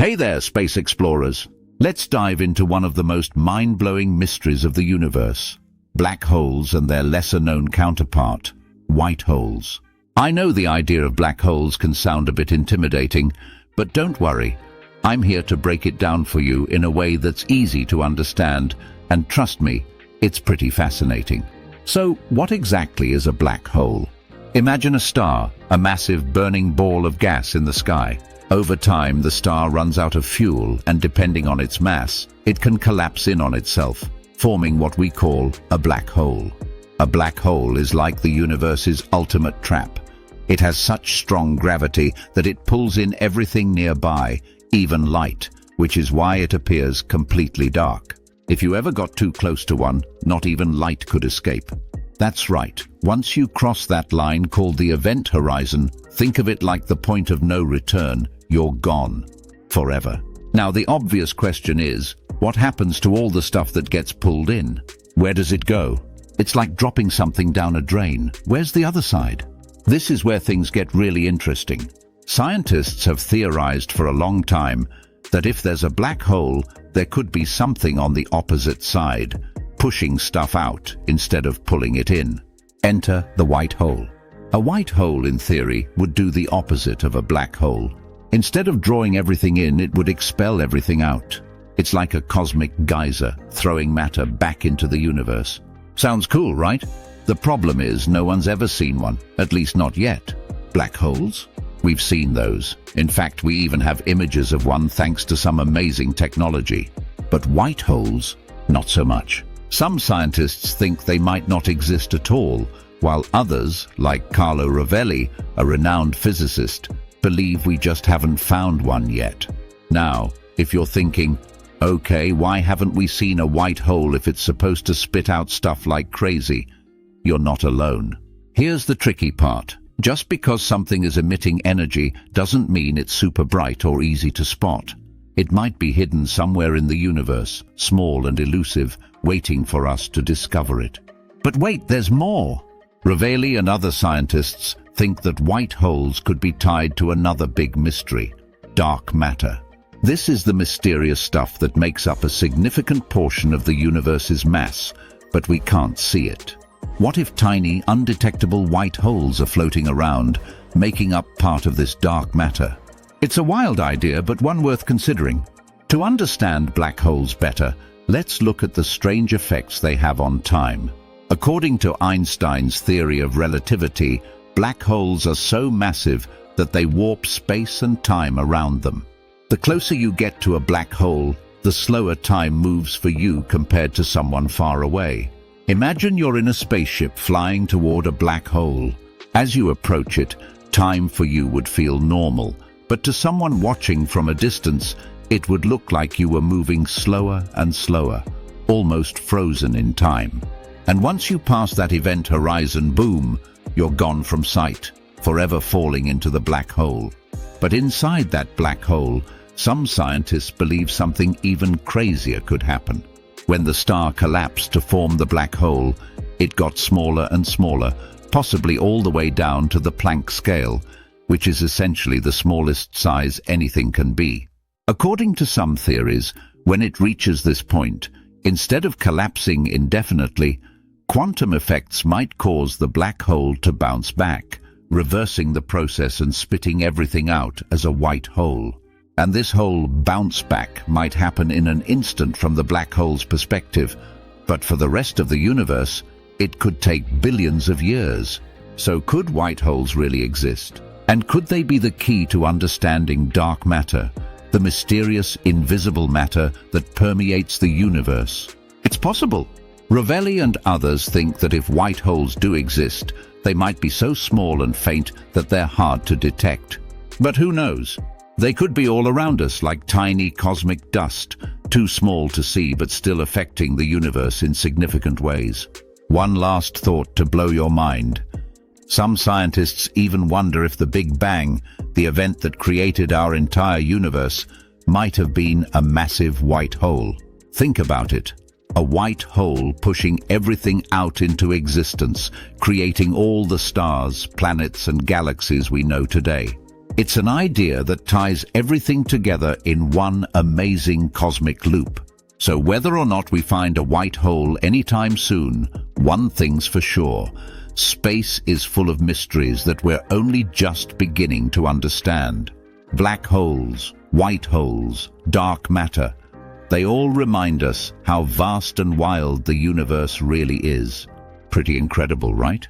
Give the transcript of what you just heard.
Hey there, space explorers. Let's dive into one of the most mind-blowing mysteries of the universe. Black holes and their lesser-known counterpart, white holes. I know the idea of black holes can sound a bit intimidating, but don't worry. I'm here to break it down for you in a way that's easy to understand, and trust me, it's pretty fascinating. So, what exactly is a black hole? Imagine a star, a massive burning ball of gas in the sky. Over time, the star runs out of fuel, and depending on its mass, it can collapse in on itself, forming what we call a black hole. A black hole is like the universe's ultimate trap. It has such strong gravity that it pulls in everything nearby, even light, which is why it appears completely dark. If you ever got too close to one, not even light could escape. That's right. Once you cross that line called the event horizon, think of it like the point of no return. You're gone. Forever. Now, the obvious question is, what happens to all the stuff that gets pulled in? Where does it go? It's like dropping something down a drain. Where's the other side? This is where things get really interesting. Scientists have theorized for a long time that if there's a black hole, there could be something on the opposite side, pushing stuff out instead of pulling it in. Enter the white hole. A white hole, in theory, would do the opposite of a black hole. Instead of drawing everything in, it would expel everything out. It's like a cosmic geyser, throwing matter back into the universe. Sounds cool, right? The problem is no one's ever seen one, at least not yet. Black holes? We've seen those. In fact, we even have images of one thanks to some amazing technology. But white holes? Not so much. Some scientists think they might not exist at all, while others, like Carlo Rovelli, a renowned physicist, believe we just haven't found one yet. Now, if you're thinking, okay, why haven't we seen a white hole if it's supposed to spit out stuff like crazy? You're not alone. Here's the tricky part. Just because something is emitting energy doesn't mean it's super bright or easy to spot. It might be hidden somewhere in the universe, small and elusive, waiting for us to discover it. But wait, there's more. Rovelli and other scientists think that white holes could be tied to another big mystery, dark matter. This is the mysterious stuff that makes up a significant portion of the universe's mass, but we can't see it. What if tiny, undetectable white holes are floating around, making up part of this dark matter? It's a wild idea, but one worth considering. To understand black holes better, let's look at the strange effects they have on time. According to Einstein's theory of relativity, black holes are so massive that they warp space and time around them. The closer you get to a black hole, the slower time moves for you compared to someone far away. Imagine you're in a spaceship flying toward a black hole. As you approach it, time for you would feel normal, but to someone watching from a distance, it would look like you were moving slower and slower, almost frozen in time. And once you pass that event horizon, boom, you're gone from sight, forever falling into the black hole. But inside that black hole, some scientists believe something even crazier could happen. When the star collapsed to form the black hole, it got smaller and smaller, possibly all the way down to the Planck scale, which is essentially the smallest size anything can be. According to some theories, when it reaches this point, instead of collapsing indefinitely, quantum effects might cause the black hole to bounce back, reversing the process and spitting everything out as a white hole. And this whole bounce back might happen in an instant from the black hole's perspective, but for the rest of the universe, it could take billions of years. So could white holes really exist? And could they be the key to understanding dark matter, the mysterious, invisible matter that permeates the universe? It's possible. Rovelli and others think that if white holes do exist, they might be so small and faint that they're hard to detect. But who knows? They could be all around us like tiny cosmic dust, too small to see but still affecting the universe in significant ways. One last thought to blow your mind. Some scientists even wonder if the Big Bang, the event that created our entire universe, might have been a massive white hole. Think about it. A white hole pushing everything out into existence, creating all the stars, planets, and galaxies we know today. It's an idea that ties everything together in one amazing cosmic loop. So whether or not we find a white hole anytime soon, one thing's for sure: space is full of mysteries that we're only just beginning to understand. Black holes, white holes, dark matter, they all remind us how vast and wild the universe really is. Pretty incredible, right?